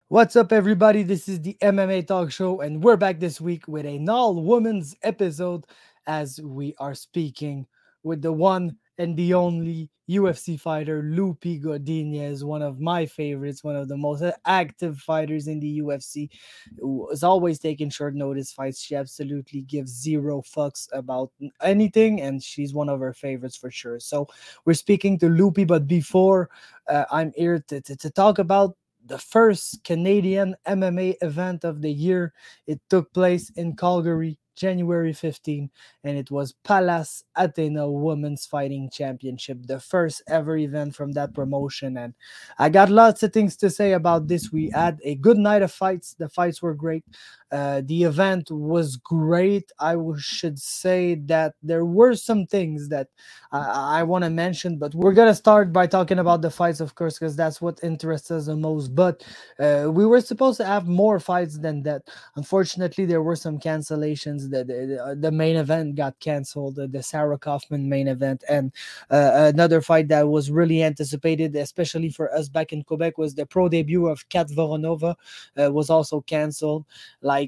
What's up, everybody? This is the MMA Talk Show, and we're back this week with an all women's episode as we are speaking with the one and the only UFC fighter, Loopy Godinez, one of my favorites, one of the most active fighters in the UFC, who is always taking short notice fights. She absolutely gives zero fucks about anything, and she's one of our favorites for sure. So, we're speaking to Loopy, but before I'm here to talk about the first Canadian MMA event of the year. It took place in Calgary, January 15, and it was Pallas Athena Women's Fighting Championship, the first ever event from that promotion. And I got lots of things to say about this. We had a good night of fights. The fights were great. The event was great. Should say that there were some things that I want to mention, but we're gonna start by talking about the fights, of course, because that's what interests us the most. But we were supposed to have more fights than that. Unfortunately, there were some cancellations. The main event got canceled, the Sarah Kaufman main event, and another fight that was really anticipated, especially for us back in Quebec, was the pro debut of Kat Voronova, was also canceled. Like,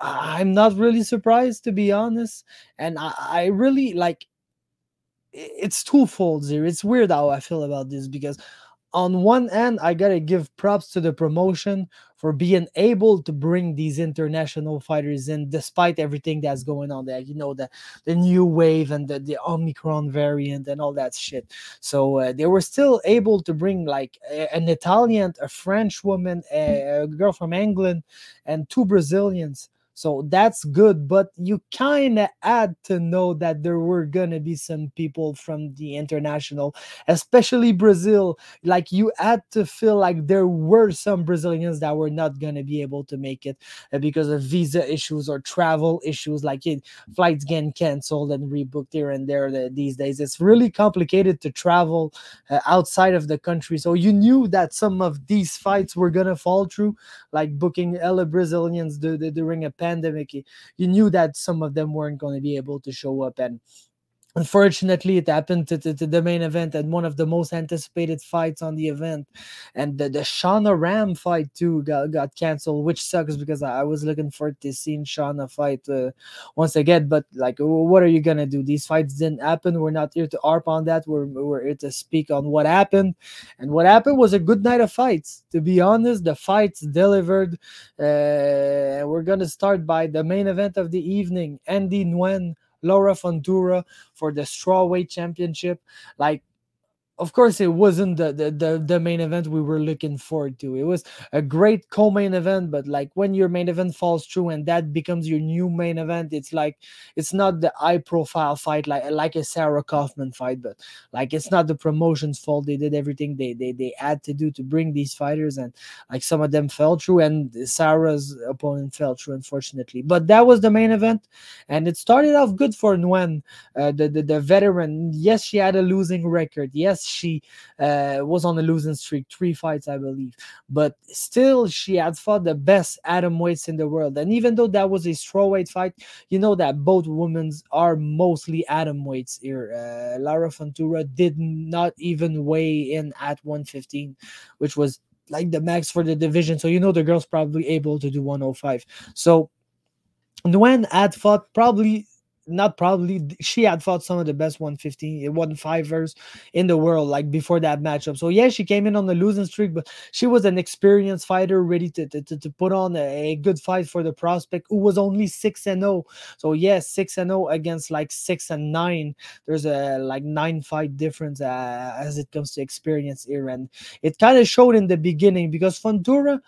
I'm not really surprised, to be honest, and I really like. It's twofold here. It's weird how I feel about this because on one end, I gotta give props to the promotion for being able to bring these international fighters in despite everything that's going on there. You know, the new wave and the Omicron variant and all that shit. So they were still able to bring like an Italian, a French woman, a girl from England, and two Brazilians. So that's good, but you kind of had to know that there were gonna be some people from the international, especially Brazil. Like, you had to feel like there were some Brazilians that were not gonna be able to make it because of visa issues or travel issues, like flights getting canceled and rebooked here and there. These days it's really complicated to travel outside of the country, so you knew that some of these fights were gonna fall through, like booking hella Brazilians during a pandemic. You knew that some of them weren't going to be able to show up, and unfortunately, it happened to the main event and one of the most anticipated fights on the event. And the Shauna Ram fight, too, got canceled, which sucks because I was looking forward to seeing Shauna fight once again. But, like, what are you going to do? These fights didn't happen. We're not here to harp on that. We're here to speak on what happened. And what happened was a good night of fights. To be honest, the fights delivered. We're going to start by the main event of the evening, Andy Nguyen, Laura Fontoura for the strawweight championship. Like, of course, it wasn't the main event we were looking forward to. It was a great co-main event, but like when your main event falls through and that becomes your new main event, it's like it's not the high profile fight like a Sarah Kaufman fight, but like it's not the promotion's fault. They did everything they had to do to bring these fighters, and like some of them fell through, and Sarah's opponent fell through, unfortunately. But that was the main event, and it started off good for Nguyen, the veteran. Yes, she had a losing record. Yes, she was on a losing streak, 3 fights, I believe. But still, she had fought the best atom weights in the world. And even though that was a strawweight fight, you know that both women are mostly atom weights here. Lara Fontoura did not even weigh in at 115, which was like the max for the division. So you know the girl's probably able to do 105. So Nguyen had fought probably not probably she had fought some of the best 115 1 5ers in the world, like before that matchup. So yeah, she came in on the losing streak, but she was an experienced fighter ready to put on a good fight for the prospect, who was only 6-0. So yes, 6-0 against like 6-9. There's a like 9 fight difference as it comes to experience here, and it kind of showed in the beginning because Fontoura,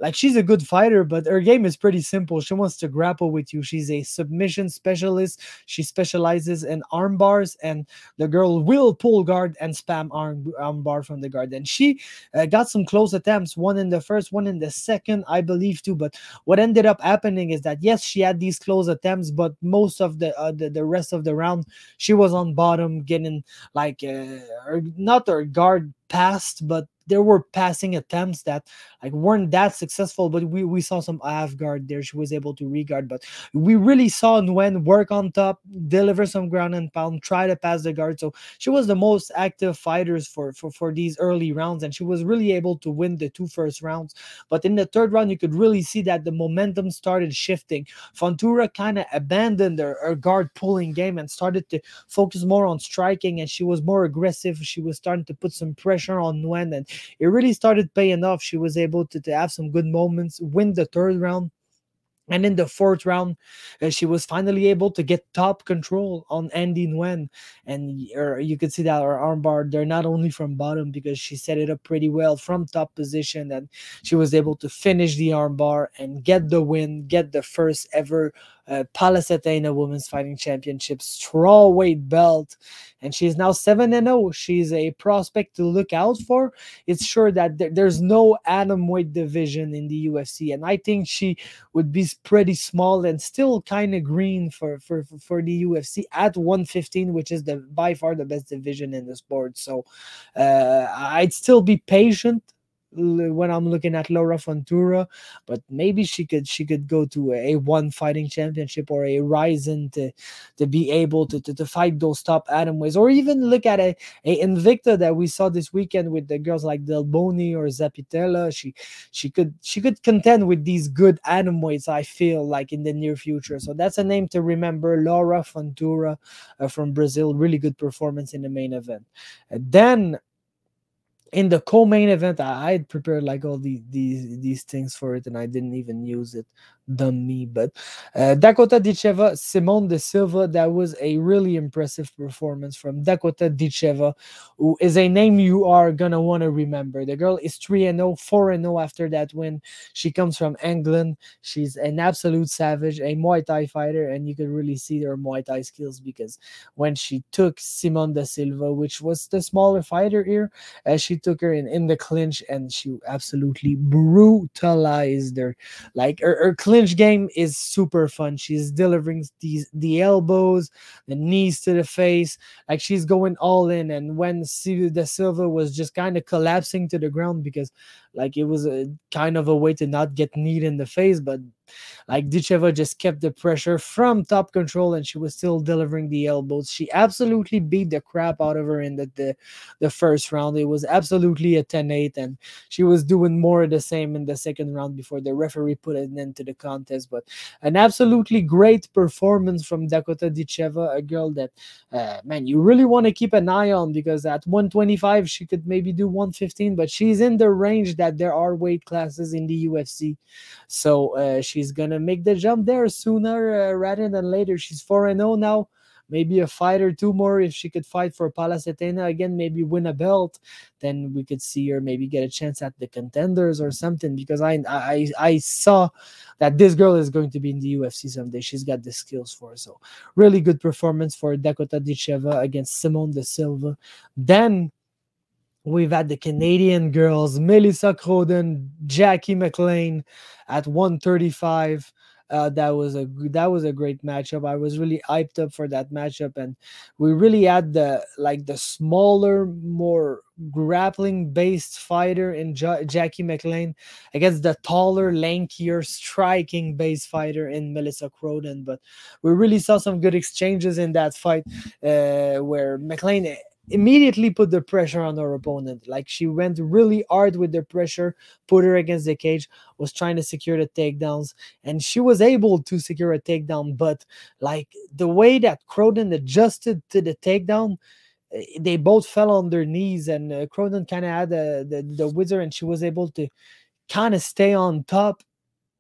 like, she's a good fighter, but her game is pretty simple. She wants to grapple with you. She's a submission specialist. She specializes in arm bars, and the girl will pull guard and spam arm bar from the guard. And she got some close attempts, one in the first, one in the second, I believe, too. But what ended up happening is that, yes, she had these close attempts, but most of the rest of the round, she was on bottom, getting like, not her guard passed, but there were passing attempts that like weren't that successful, but we saw some off guard there. She was able to regard, but we really saw Nguyen work on top, deliver some ground and pound, try to pass the guard. So she was the most active fighters for these early rounds, and she was really able to win the two first rounds. But in the third round, you could really see that the momentum started shifting. Fontoura kind of abandoned her guard pulling game and started to focus more on striking, and she was more aggressive. She was starting to put some pressure on Nguyen, and it really started paying off. She was able to have some good moments, win the third round. And in the fourth round, she was finally able to get top control on Andy Nguyen. And you could see that her armbar, they're not only from bottom because she set it up pretty well from top position. And she was able to finish the armbar and get the win, get the first ever Pallas Athena Women's Fighting Championship strawweight belt. And she's now 7-0. She's a prospect to look out for. It's sure that there's no atomweight division in the UFC. And I think she would be pretty small and still kind of green for the UFC at 115, which is by far the best division in the sport. So I'd still be patient when I'm looking at Laura Fontoura, but maybe she could go to a one fighting championship or a Ryzen to be able to fight those top atomweights, or even look at a Invicta that we saw this weekend with the girls like Del Boni or Zapitella. She could contend with these good atomweights, I feel like, in the near future. So that's a name to remember, Laura Fontoura from Brazil. Really good performance in the main event. Then in the co-main event, I had prepared like all these things for it, and I didn't even use it. Dumb me. But Dakota Dicheva, Simone de Silva, that was a really impressive performance from Dakota Dicheva, who is a name you are gonna want to remember. The girl is 3-0, 4-0 after that win. She comes from England. She's an absolute savage, a Muay Thai fighter, and you could really see her Muay Thai skills, because when she took Simone de Silva, which was the smaller fighter here, she took her in the clinch, and she absolutely brutalized her. Like her clinch game is super fun. She's delivering the elbows, the knees to the face, like she's going all in. And when De Silva was just kind of collapsing to the ground, because like it was a kind of a way to not get kneed in the face, but like Dicheva just kept the pressure from top control, and she was still delivering the elbows. She absolutely beat the crap out of her in the first round. It was absolutely a 10-8, and she was doing more of the same in the second round before the referee put an end to the contest. But an absolutely great performance from Dakota Dicheva, a girl that, man, you really want to keep an eye on, because at 125, she could maybe do 115, but she's in the range that there are weight classes in the UFC. So she's going to make the jump there sooner rather than later. She's 4-0 now. Maybe a fight or two more if she could fight for Pallas Athena again, maybe win a belt, then we could see her maybe get a chance at the Contenders or something, because I saw that this girl is going to be in the UFC someday. She's got the skills for it. So really good performance for Dakota Dicheva against Simone de Silva. Then we've had the Canadian girls, Melissa Croden, Jackie McLean at 135. That was a great matchup. I was really hyped up for that matchup, and we really had the smaller, more grappling based fighter in Jackie McLean against the taller, lankier, striking based fighter in Melissa Croden. But we really saw some good exchanges in that fight, where McLean immediately put the pressure on her opponent. Like, she went really hard with the pressure, put her against the cage, was trying to secure the takedowns, and she was able to secure a takedown. But like the way that Croden adjusted to the takedown, they both fell on their knees, and Croden kind of had the wizard, and she was able to kind of stay on top,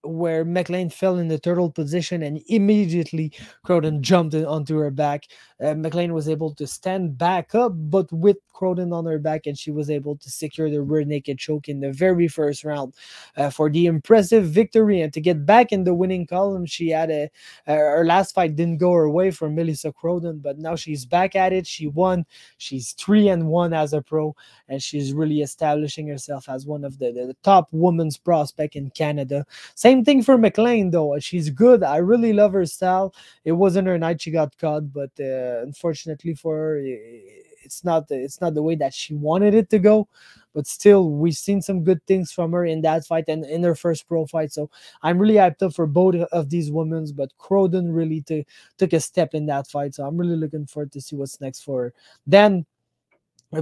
where McLean fell in the turtle position, and immediately Croden jumped onto her back. McLean was able to stand back up, but with Croden on her back, and she was able to secure the rear naked choke in the very first round for the impressive victory. And to get back in the winning column, she had her last fight didn't go her way for Melissa Croden, but now she's back at it. She won. She's 3-1 as a pro, and she's really establishing herself as one of the top women's prospect in Canada. Same thing for McLean, though. She's good. I really love her style. It wasn't her night. She got caught, but unfortunately for her, it's not the way that she wanted it to go. but still we've seen some good things from her in that fight and in her first pro fight. So I'm really hyped up for both of these women, but Croden really took a step in that fight. So I'm really looking forward to see what's next for her. Then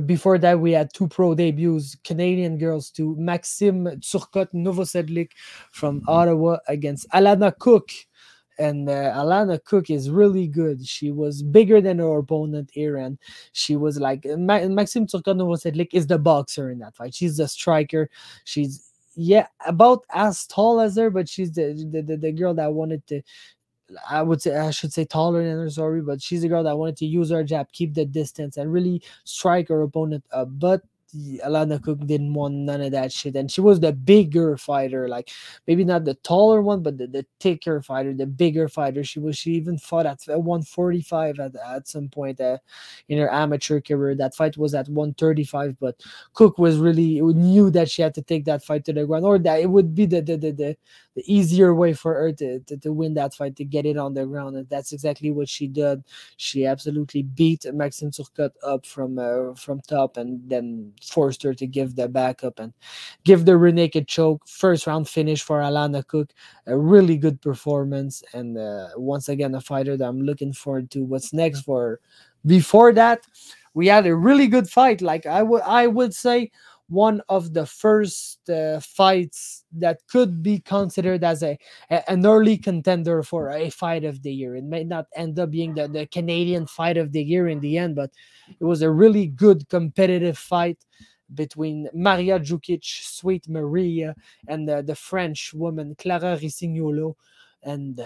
before that, we had two pro debuts, Canadian girls, to Maxime Turcotte Novosedlik from Ottawa against Alana Cook. And Alana Cook is really good. She was bigger than her opponent here, and she was like Maxime Turcotte Novosedlik is the boxer in that fight. She's the striker. She's about as tall as her, but she's the girl that wanted to, I should say taller than her, sorry, but she's a girl that wanted to use her jab, keep the distance, and really strike her opponent up. But Alana Cook didn't want none of that shit, and she was the bigger fighter, like maybe not the taller one, but the thicker fighter, the bigger fighter. She even fought at 145 at some point in her amateur career. That fight was at 135, but Cook was really knew that she had to take that fight to the ground, or that it would be the easier way for her to win that fight, to get it on the ground, and that's exactly what she did. She absolutely beat Maxime Turcotte up from top, and then forced her to give the backup and give the rear naked choke. First round finish for Alana Cook. A really good performance, and once again a fighter that I'm looking forward to what's next for her. Before that, we had a really good fight. Like I would say one of the first fights that could be considered as an early contender for a fight of the year. It may not end up being the Canadian fight of the year in the end, but it was a really good competitive fight between Maria Djukic, Sweet Maria, and the French woman Clara Risignolo. And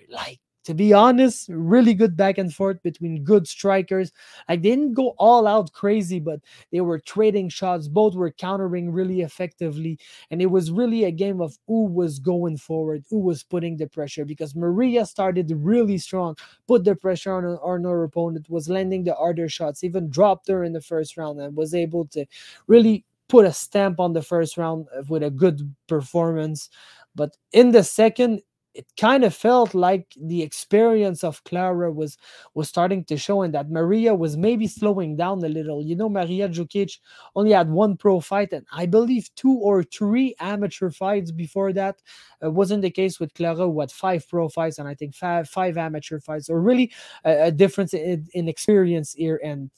like, to be honest, really good back and forth between good strikers. Like, they didn't go all out crazy, but they were trading shots. Both were countering really effectively. And it was really a game of who was going forward, who was putting the pressure, because Maria started really strong, put the pressure on her opponent, was landing the harder shots, even dropped her in the first round, and was able to really put a stamp on the first round with a good performance. But in the second, it kind of felt like the experience of Clara was starting to show, and that Maria was maybe slowing down a little. You know, Maria Djukic only had one pro fight, and I believe 2 or 3 amateur fights before that. Wasn't the case with Clara, who had 5 pro fights and I think five amateur fights. So really a difference in experience here, and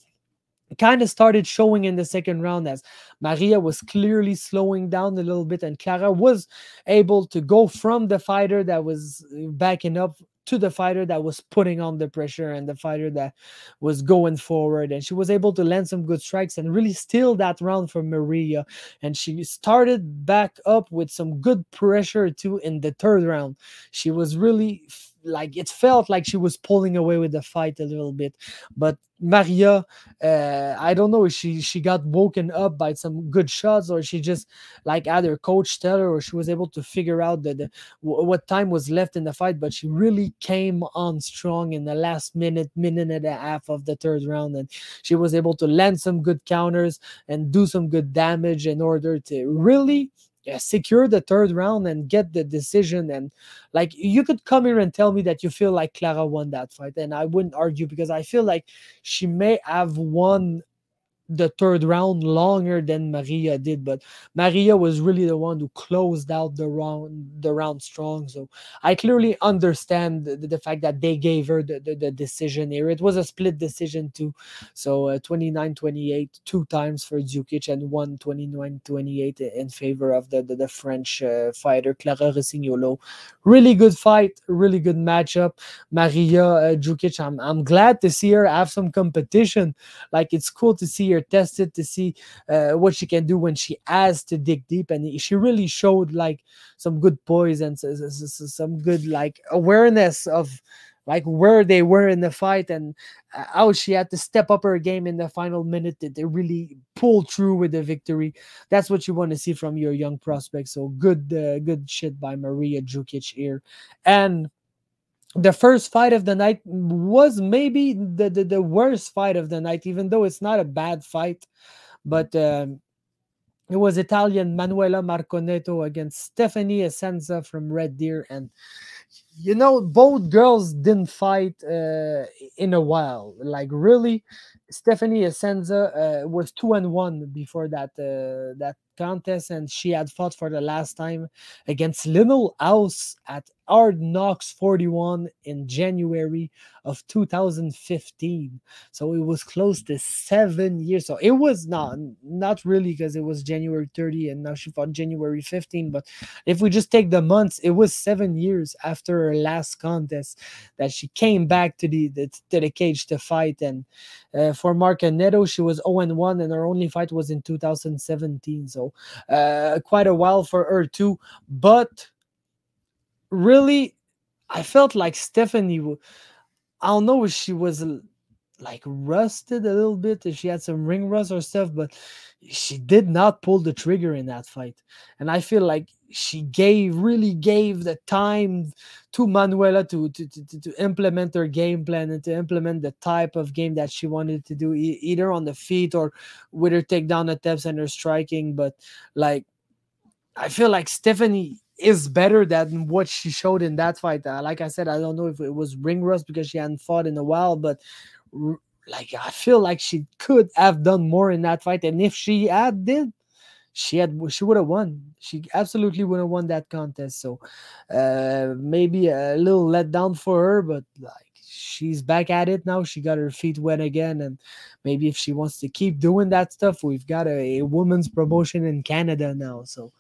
kind of started showing in the second round as Maria was clearly slowing down a little bit, and Clara was able to go from the fighter that was backing up to the fighter that was putting on the pressure, and the fighter that was going forward, and she was able to land some good strikes and really steal that round from Maria. And she started back up with some good pressure too in the third round. She was really like, it felt like she was pulling away with the fight a little bit, but Maria, I don't know if she got woken up by some good shots, or she just like had her coach tell her, or she was able to figure out what time was left in the fight. But she really came on strong in the last minute and a half of the third round, and she was able to land some good counters and do some good damage in order to really secure the third round and get the decision. And like, you could come here and tell me that you feel like Clara won that fight, and I wouldn't argue, because I feel like she may have won the third round longer than Maria did, but Maria was really the one who closed out the round strong. So I clearly understand the fact that they gave her the decision here. It was a split decision too. So 29-28 two times for Djukic, and 29-28 in favor of the French fighter Clara Risignolo. Really good fight, really good matchup. Maria Djukic, I'm glad to see her have some competition. Like, it's cool to see her tested, to see what she can do when she has to dig deep, and she really showed like some good poise and some good like awareness of like where they were in the fight, and how she had to step up her game in the final minute to really pull through with the victory. That's what you want to see from your young prospect. So good shit by Maria Djukic here. And the first fight of the night was maybe the worst fight of the night, even though it's not a bad fight. But It was Italian Manuela Marconetto against Stephanie Essenza from Red Deer. And both girls didn't fight in a while. Like, really, Stephanie Essenza was 2-1 before that contest, and she had fought for the last time against Linnell House at Hard Knocks 41 in January of 2015. So it was close to 7 years. So it was not really, because it was January 30 and now she fought January 15. But if we just take the months, it was 7 years after her last contest that she came back to the cage to fight. And for Marcaneto, she was 0-1, and her only fight was in 2017. So quite a while for her too. But really, I felt like Stephanie, I don't know if she was like rusted a little bit, if she had some ring rust or stuff, but she did not pull the trigger in that fight. And I feel like she really gave the time to Manuela to implement her game plan and to implement the type of game that she wanted to do, either on the feet or with her takedown attempts and her striking. But like, I feel like Stephanie is better than what she showed in that fight. Like I said, I don't know if it was ring rust because she hadn't fought in a while, but like, I feel like she could have done more in that fight. And if she did, she would have won. She absolutely would have won that contest. So maybe a little letdown for her, but like, she's back at it now. She got her feet wet again, and maybe if she wants to keep doing that stuff, we've got a women's promotion in Canada now. So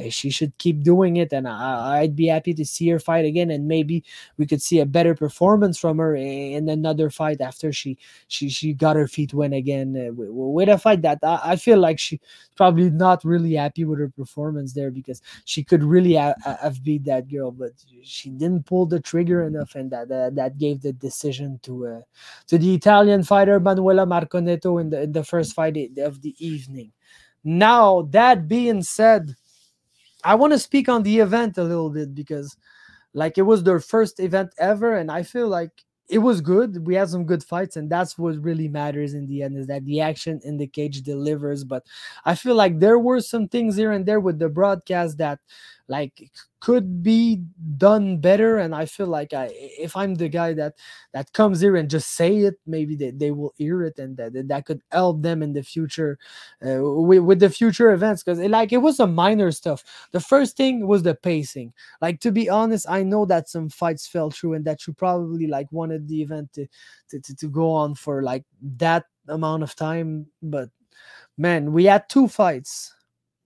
she should keep doing it, and I'd be happy to see her fight again, and maybe we could see a better performance from her in another fight after she got her feet wet again, with a fight that I feel like she probably not really happy with her performance there, because she could really have beat that girl, but she didn't pull the trigger enough, and that gave the decision to the Italian fighter Manuela Marconetto in the first fight of the evening. Now, that being said, I want to speak on the event a little bit, because like, it was their first event ever, and I feel like it was good. We had some good fights, and that's what really matters in the end, is that the action in the cage delivers. But I feel like there were some things here and there with the broadcast that like could be done better. And I feel like, if I'm the guy that comes here and just say it, maybe they will hear it, and that could help them in the future, with the future events, because it was some minor stuff. The first thing was the pacing. Like, to be honest, I know that some fights fell through, and that you probably like wanted the event to go on for like that amount of time. But man, we had two fights.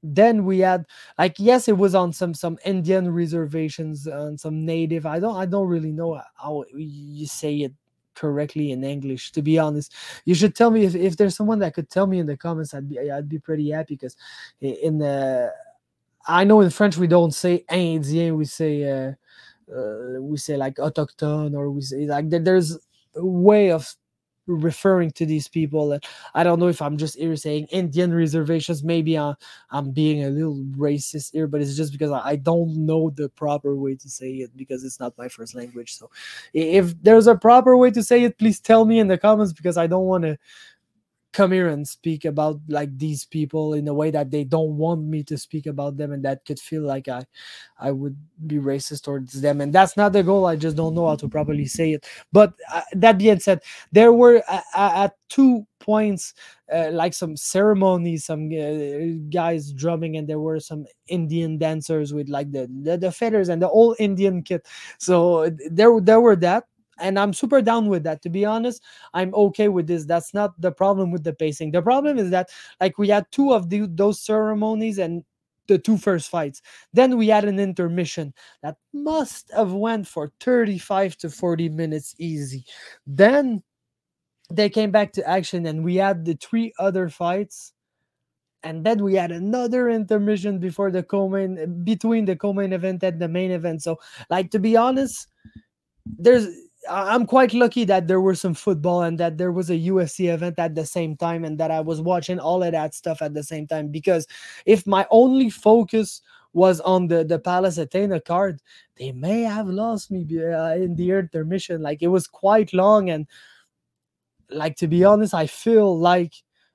Then we had, like, yes, it was on some Indian reservations, on some native. I don't really know how you say it correctly in English, to be honest. You should tell me if there's someone that could tell me in the comments. I'd be pretty happy, because in the I know in French we don't say Indien, we say like autochtone, or we say like there's a way of referring to these people. And I don't know if I'm just here saying Indian reservations. Maybe I'm being a little racist here, but it's just because I don't know the proper way to say it, because it's not my first language. So if there's a proper way to say it, please tell me in the comments, because I don't want to come here and speak about like these people in a way that they don't want me to speak about them, and that could feel like I would be racist towards them, and that's not the goal. I just don't know how to properly say it. But that being said, there were at 2 points like some ceremonies, some guys drumming, and there were some Indian dancers with like the feathers and the old Indian kit. So there were that, and I'm super down with that. To be honest, I'm okay with this. That's not the problem with the pacing. The problem is that like we had two of those ceremonies and the two first fights. Then we had an intermission that must have went for 35 to 40 minutes easy. Then they came back to action, and we had the three other fights. And then we had another intermission before the between the co-main event and the main event. So, like, to be honest, I'm quite lucky that there were some football and that there was a UFC event at the same time, and that I was watching all of that stuff at the same time. Because if my only focus was on the Pallas Athena card, they may have lost me in the intermission. Like, it was quite long, and like, to be honest, I feel like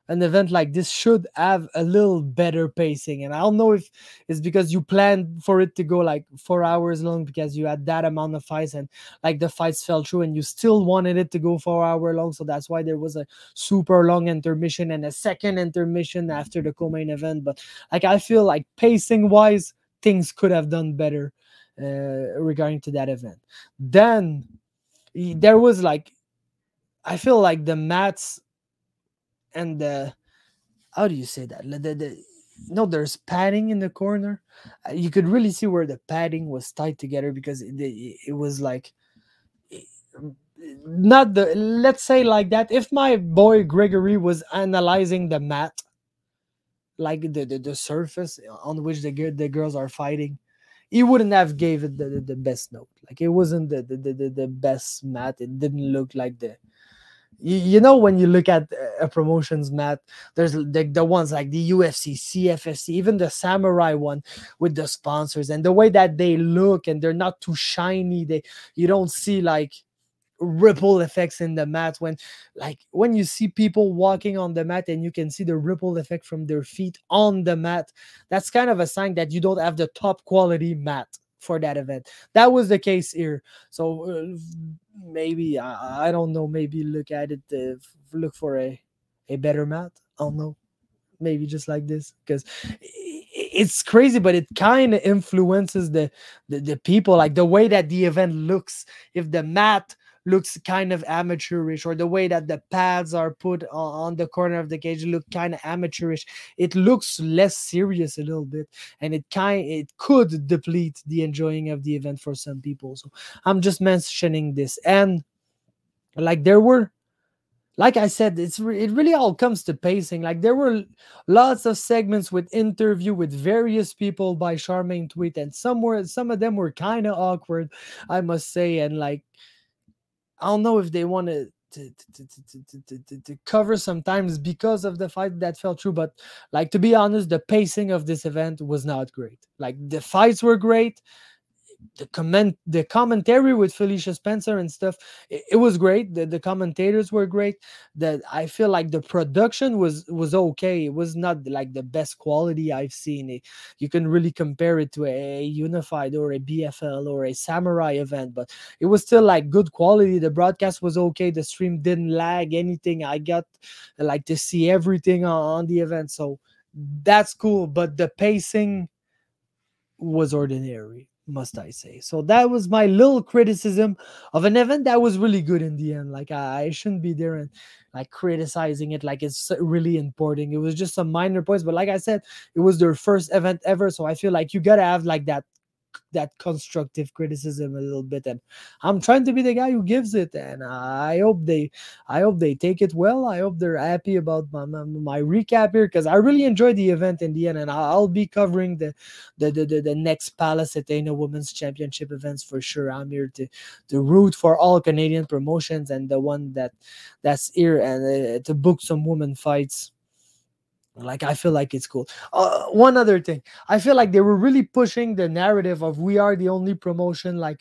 an event like this should have a little better pacing. And I don't know if it's because you planned for it to go like 4 hours long because you had that amount of fights, and like the fights fell through and you still wanted it to go 4 hour long. So that's why there was a super long intermission and a second intermission after the co-main event. But like I feel like pacing wise, things could have done better regarding to that event. Then there was like, I feel like the mats and the, how do you say that? No, there's padding in the corner. You could really see where the padding was tied together because it was like not the, let's say like that. If my boy Gregory was analyzing the mat, like the surface on which the girls are fighting, he wouldn't have gave it the best note. Like it wasn't the best mat. It didn't look like the, you know, when you look at a promotions mat, there's the ones like the UFC, CFFC, even the Samurai one with the sponsors, and the way that they look, and they're not too shiny. You don't see like ripple effects in the mat when you see people walking on the mat and you can see the ripple effect from their feet on the mat. That's kind of a sign that you don't have the top quality mat for that event. That was the case here. So maybe I don't know, maybe look at it, look for a better mat. I don't know, maybe just like this, because it's crazy, but it kind of influences the people, like the way that the event looks. If the mat looks kind of amateurish, or the way that the pads are put on the corner of the cage look kind of amateurish, it looks less serious a little bit, and it could deplete the enjoying of the event for some people. So I'm just mentioning this. And like there were, like I said, it really all comes to pacing. Like there were lots of segments with interview with various people by Charmaine Tweet, and some of them were kind of awkward, I must say. And like I don't know if they wanted to cover sometimes because of the fight that fell through, but like to be honest, the pacing of this event was not great. Like the fights were great, the commentary with Felicia Spencer and stuff, it was great. The commentators were great. That I feel like the production was okay. It was not like the best quality I've seen. You can really compare it to a Unified or a BFL or a Samurai event, but it was still like good quality. The broadcast was okay. The stream didn't lag anything. I got like to see everything on the event, so that's cool. But the pacing was ordinary, must I say. So that was my little criticism of an event that was really good in the end. Like I shouldn't be there and like criticizing it like it's really important. It was just some minor points, but like I said, it was their first event ever, so I feel like you gotta have like that constructive criticism a little bit, and I'm trying to be the guy who gives it. And I hope they take it well. I hope they're happy about my recap here, because I really enjoyed the event in the end, and I'll be covering the next Pallas Athena Women's Championship events for sure. I'm here to root for all Canadian promotions, and the one that's here, and to book some women fights. Like I feel like it's cool. One other thing, I feel like they were really pushing the narrative of we are the only promotion, like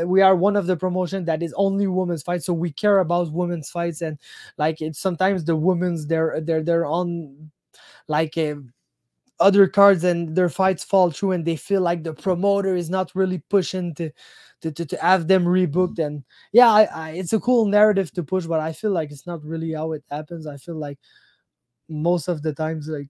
we are one of the promotion that is only women's fights, so we care about women's fights. And like it's sometimes the women's they're on like other cards, and their fights fall through, and they feel like the promoter is not really pushing to have them rebooked. And yeah, it's a cool narrative to push, but I feel like it's not really how it happens. I feel like most of the times, like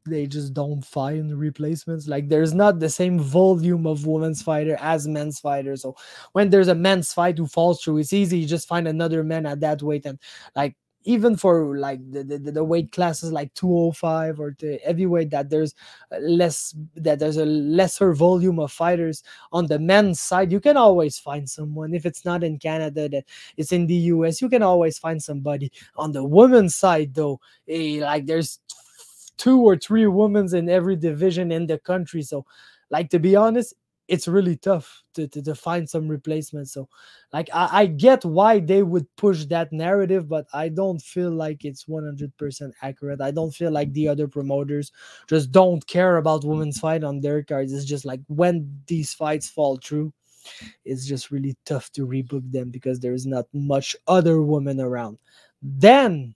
they just don't find replacements. Like there's not the same volume of women's fighter as men's fighter. So when there's a men's fight who falls through, it's easy, you just find another man at that weight. And like even for like the weight classes like 205 or the heavyweight, that there's a lesser volume of fighters on the men's side, you can always find someone. If it's not in Canada, that it's in the US, you can always find somebody. On the women's side though, like there's 2 or 3 women in every division in the country. So like to be honest, it's really tough to find some replacements. So like I get why they would push that narrative, but I don't feel like it's 100% accurate. I don't feel like the other promoters just don't care about women's fight on their cards. It's just like when these fights fall through, it's just really tough to rebook them because there's not much other women around. Then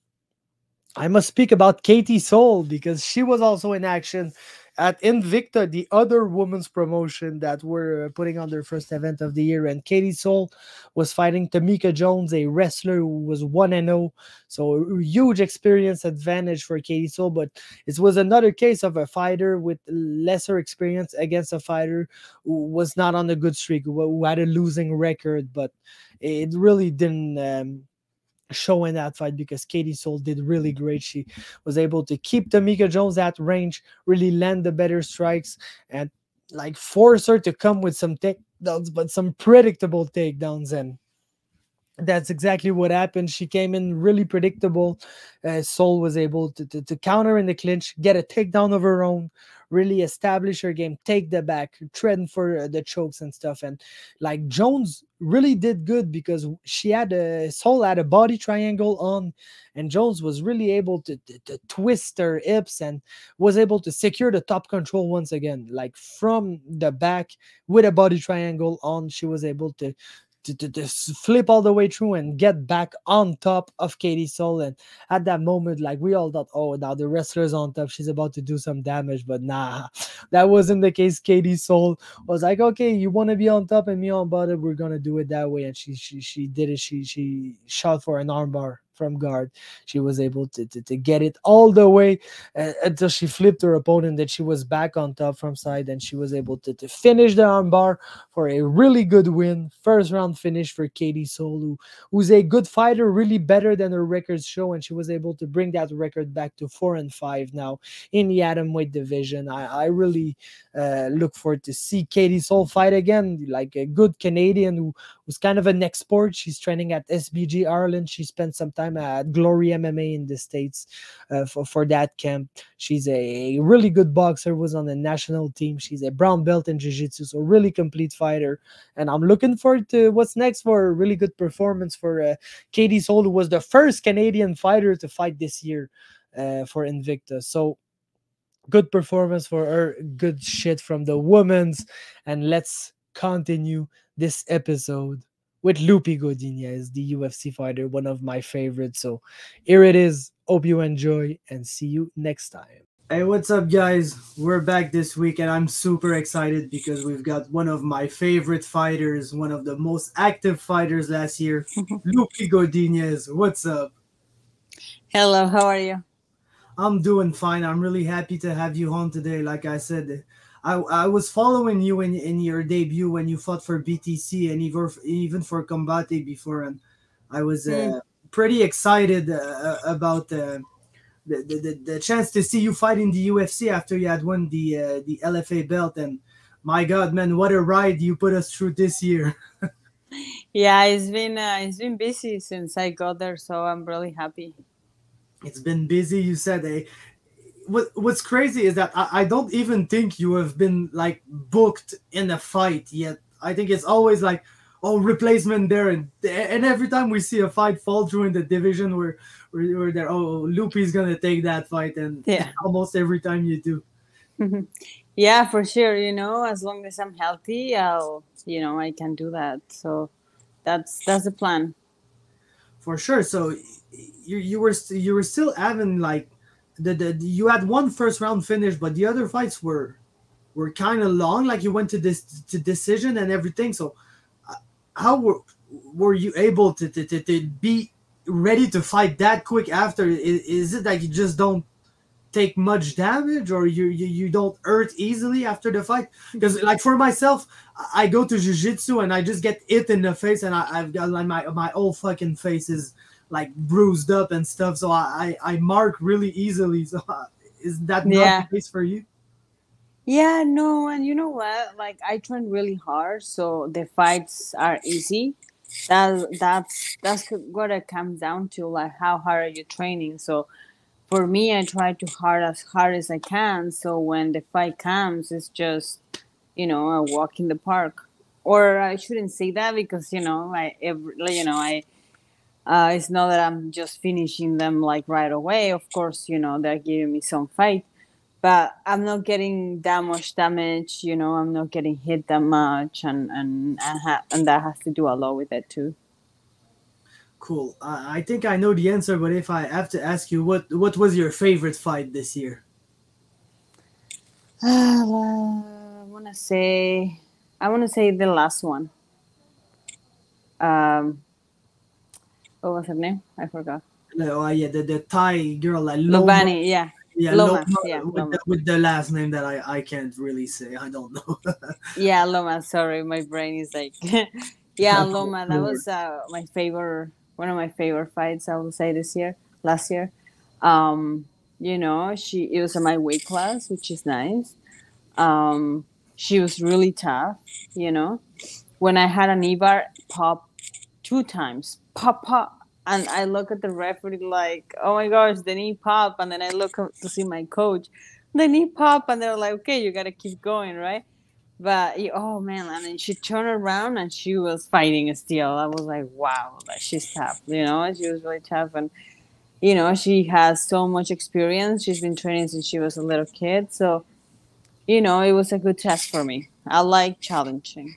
I must speak about Katie Soul because she was also in action at Invicta, the other women's promotion that were putting on their first event of the year. And Katie Soul was fighting Tamika Jones, a wrestler who was 1-0. So a huge experience advantage for Katie Soul. But it was another case of a fighter with lesser experience against a fighter who was not on a good streak, who had a losing record. But it really didn't. Show in that fight because Katie Soul did really great. She was able to keep Tamika Jones at range, really land the better strikes, and like force her to come with some takedowns, but some predictable takedowns. And that's exactly what happened. She came in really predictable. Soul was able to counter in the clinch, get a takedown of her own, really establish her game, take the back, trend for the chokes and stuff. And like Jones really did good because she had Soul had a body triangle on, and Jones was really able to twist her hips and was able to secure the top control once again. Like from the back with a body triangle on, she was able to flip all the way through and get back on top of Katie Soul. And at that moment, like we all thought, oh, now the wrestler's on top, she's about to do some damage. But nah, that wasn't the case. Katie Soul was like, okay, you want to be on top and me on bottom, we're gonna do it that way. And she did it. She shot for an armbar from guard. She was able to get it all the way until she flipped her opponent. That she was back on top from side, and she was able to finish the armbar for a really good win. First round finish for Katie Soul, who's a good fighter, really better than her records show, and she was able to bring that record back to 4-5 now in the atomweight division. I really look forward to see Katie Soul fight again, like a good Canadian who's kind of an export. She's training at SBG Ireland. She spent some time at Glory MMA in the States for that camp. She's a really good boxer, was on the national team. She's a brown belt in Jiu-Jitsu, so really complete fighter. And I'm looking forward to what's next for a really good performance for Katie Soul, who was the first Canadian fighter to fight this year for Invicta. So good performance for her, good shit from the women's. And let's continue this episode with Loopy Godinez, the UFC fighter, one of my favorites. So here it is. Hope you enjoy and see you next time. Hey, what's up, guys? We're back this week, and I'm super excited because we've got one of my favorite fighters, one of the most active fighters last year, Loopy Godinez. What's up? Hello, how are you? I'm doing fine. I'm really happy to have you on today. Like I said, I was following you in your debut when you fought for BTC and even for Combate before, and I was Mm. pretty excited about the chance to see you fight in the UFC after you had won the LFA belt. And my God, man, what a ride you put us through this year. Yeah, it's been busy since I got there, so I'm really happy. It's been busy. You said what's crazy is that I don't even think you have been like booked in a fight yet. I think it's always like, oh, replacement there, and every time we see a fight fall through in the division, we're there. Oh, Loopy's gonna take that fight, and Yeah. almost every time you do. Yeah, for sure. As long as I'm healthy, I can do that. So that's the plan. For sure. So you were still having like you had one first round finish, but the other fights were kind of long. Like you went to this to decision and everything. So how were you able to be ready to fight that quick after? Is it that you just don't take much damage, or you don't hurt easily after the fight? Because like for myself, I go to jiu-jitsu and I just get hit in the face, and I've got like my whole fucking face is like bruised up and stuff, so I mark really easily. So is that not the Yeah. case for you? Yeah, no, and you know what? Like I train really hard, so the fights are easy. That's what it comes down to. Like how hard are you training? So for me, I try to hard as I can. So when the fight comes, it's just a walk in the park. Or I shouldn't say that because it's not that I'm just finishing them like right away. Of course, they're giving me some fight, but I'm not getting that much damage. I'm not getting hit that much, and that has to do a lot with it too. Cool. I think I know the answer, but if I have to ask you, what was your favorite fight this year? wanna say, I wanna say the last one. Um, what was her name? I forgot. Oh yeah, the Thai girl, like Loma. Lobani, yeah. Yeah, Loma, Loma yeah, with Loma. the last name that I can't really say. I don't know. Yeah, Loma. Sorry, my brain is like, yeah, No Loma. That worries. was my favorite, one of my favorite fights. I would say this year, last year. Um, it was in my weight class, which is nice. She was really tough. You know, when I had a knee bar pop 2 times, pop pop, and I look at the referee like, oh my gosh, the knee pop, and then I look up to see my coach, the knee pop, and they're like, okay, you gotta keep going, right? But oh man, and then she turned around and she was fighting still. I was like, wow, like she's tough. She was really tough, and she has so much experience. She's been training since she was a little kid, so it was a good test for me. I like challenging.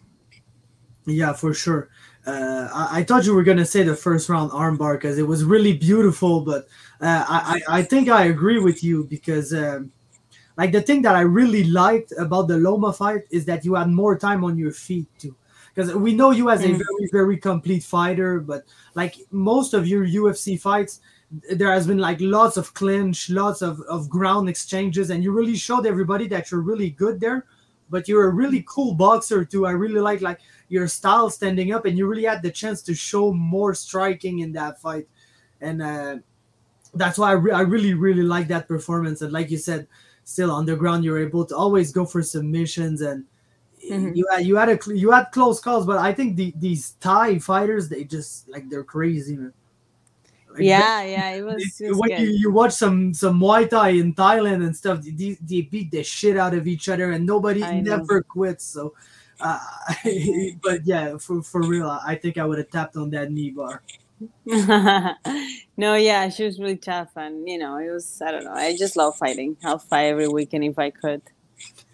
Yeah, for sure. I thought you were gonna say the first round armbar because it was really beautiful, but I think I agree with you because like the thing that I really liked about the Loma fight is that you had more time on your feet too. Because we know you as a Mhm. very, very complete fighter, but like most of your UFC fights, there has been like lots of clinch, lots of ground exchanges, and you really showed everybody that you're really good there. But you're a really cool boxer too. I really like your style standing up, and you really had the chance to show more striking in that fight, and that's why I really really like that performance. And like you said, still on the ground, you're able to always go for submissions, and Mhm. you had close calls. But I think these Thai fighters, they just like they're crazy, man. Like Yeah, yeah, it was when good. you watch some Muay Thai in Thailand and stuff, they beat the shit out of each other, and nobody I know. never quits. So, uh, but yeah, for real, I think I would have tapped on that knee bar. No, yeah, she was really tough, and it was. I don't know. I just love fighting. I'll fight every weekend if I could,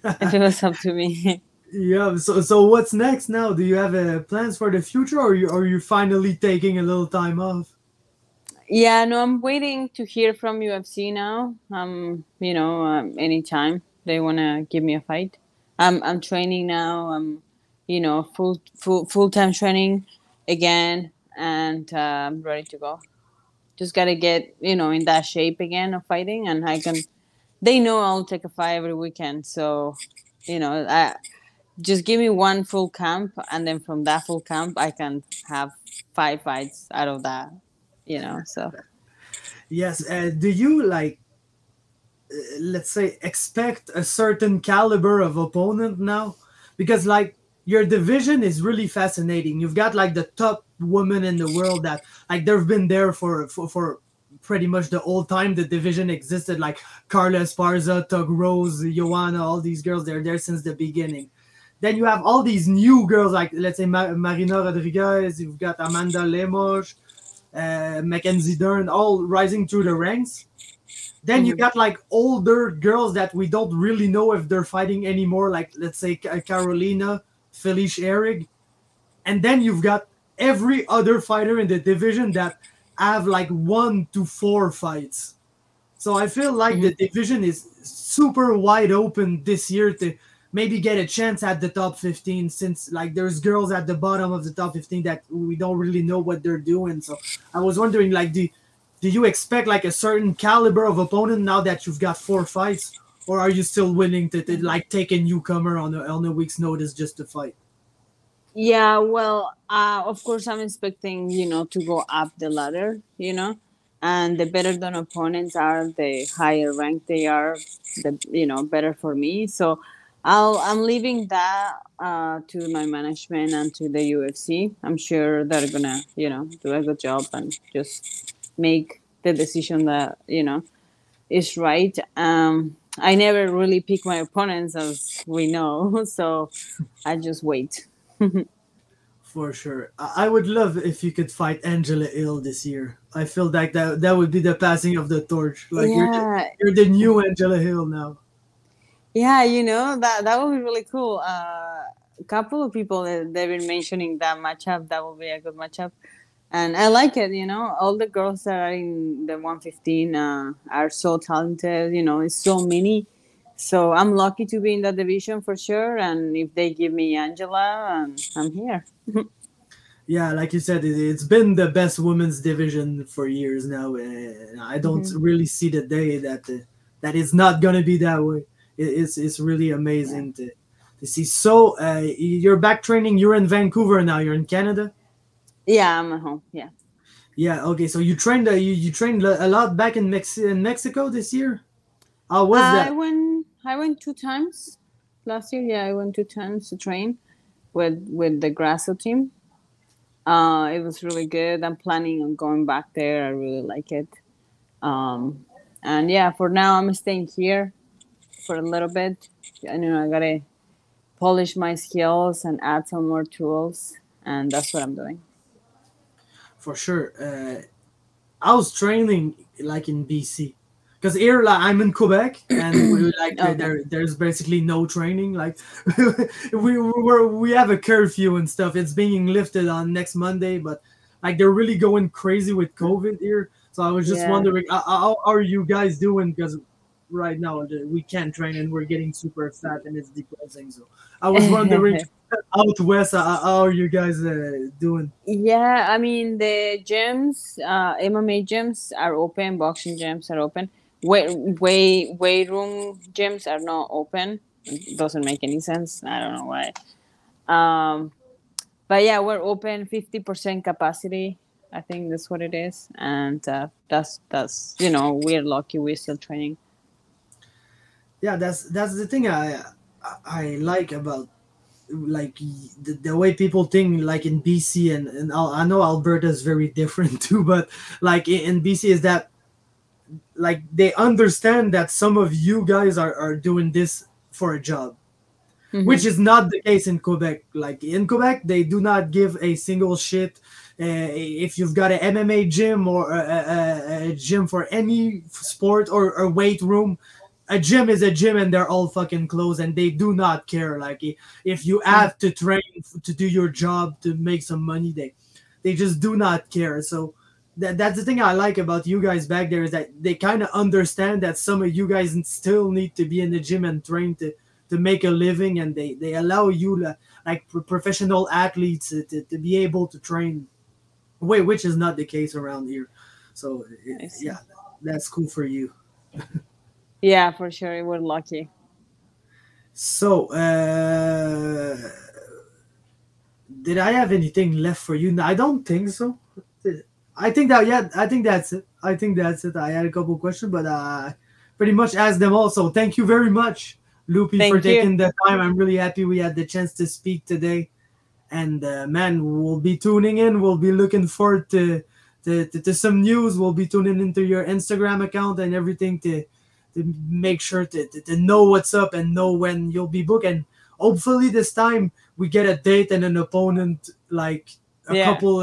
if it was up to me. Yeah. So what's next now? Do you have plans for the future, or are you finally taking a little time off? Yeah, no, I'm waiting to hear from UFC now. Anytime they wanna give me a fight, I'm training now. I'm, full time training again, and I'm ready to go. Just gotta get in that shape again of fighting, and I can. They know I'll take a fight every weekend, so I just give me one full camp, and then from that full camp, I can have 5 fights out of that. So. Yes. Do you like let's say expect a certain caliber of opponent now, because like your division is really fascinating. You've got like the top women in the world that like they've been there for pretty much the whole time the division existed, like Carla Esparza, Tug Rose, Joanna, all these girls, they're there since the beginning. Then you have all these new girls like let's say Marina Rodriguez, you've got Amanda Lemos, Mackenzie Dern, all rising through the ranks. Then you Mhm. got like older girls that we don't really know if they're fighting anymore, like let's say Carolina, Felice Erig. And then you've got every other fighter in the division that have like 1 to 4 fights. So I feel like the Mhm. division is super wide open this year to maybe get a chance at the top 15, since like there's girls at the bottom of the top 15 that we don't really know what they're doing. So I was wondering like do you expect like a certain caliber of opponent now that you've got 4 fights, or are you still willing to like take a newcomer on a week's notice just to fight? Yeah, well, of course, I'm expecting to go up the ladder, and the better the opponents are, the higher ranked they are, the better for me. So, I'm leaving that to my management and to the UFC. I'm sure they're gonna do a good job and just make the decision that is right. I never really pick my opponents, as we know, so I just wait. For sure. I would love if you could fight Angela Hill this year. I feel like that would be the passing of the torch. Like Yeah, you're the new Angela Hill now. yeah, that would be really cool. A couple of people they've been mentioning that matchup. That will be a good matchup. And I like it. All the girls that are in the 115 are so talented. It's so many. So I'm lucky to be in that division for sure. And if they give me Angela, I'm here. Yeah, like you said, it's been the best women's division for years now, and I don't Hmm. really see the day that it's not gonna be that way. It's really Yeah. amazing to see. So, you're back training. You're in Vancouver now. You're in Canada. Yeah, I'm at home. Yeah. Yeah. Okay. So you trained a lot back in Mexico this year. How was I that? went. I went 2 times last year. Yeah, I went 2 times to train with the Grasso team. It was really good. I'm planning on going back there. I really like it. Um, and yeah, for now I'm staying here for a little bit. I gotta polish my skills and add some more tools, and that's what I'm doing. For sure. I was training like in BC, because here like I'm in Quebec and we like Okay. there's basically no training. Like we have a curfew and stuff. It's being lifted on next Monday, but like they're really going crazy with COVID here. So I was just Yeah. wondering, how are you guys doing? Because right now we can't train and we're getting super fat and it's depressing. So I was wondering, out west, how are you guys doing? Yeah, I mean the gyms, MMA gyms are open, boxing gyms are open. Weight room gyms are not open. It doesn't make any sense. I don't know why. Um, but yeah, we're open 50% capacity. I think that's what it is, and that's we're lucky we're still training. Yeah, that's the thing I like about like the way people think like in BC and I know Alberta is very different too, but like in BC is that like they understand that some of you guys are doing this for a job, Hmm. which is not the case in Quebec. Like in Quebec, they do not give a single shit if you've got an MMA gym or a gym for any sport or a weight room. A gym is a gym, and they're all fucking closed, and they do not care. Like if you have to train to do your job to make some money, they just do not care. So that's the thing I like about you guys back there is that they kind of understand that some of you guys still need to be in the gym and train to make a living, and they allow you like professional athletes to be able to train, which is not the case around here. So I see. yeah, that's cool for you. Yeah, for sure, we're lucky. So did I have anything left for you? No, I don't think so. I think that yeah, I think that's it. I think that's it. I had a couple questions, but pretty much asked them all. So thank you very much, Loopy, for Thank you. taking the time. I'm really happy we had the chance to speak today. And man, we'll be tuning in. We'll be looking forward to some news. We'll be tuning into your Instagram account and everything to make sure to know what's up and know when you'll be booked. And hopefully this time we get a date and an opponent like a Yeah. couple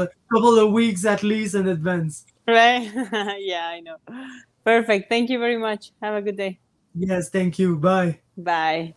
of weeks at least in advance. Right. Yeah, I know. Perfect. Thank you very much. Have a good day. Yes, thank you. Bye. Bye.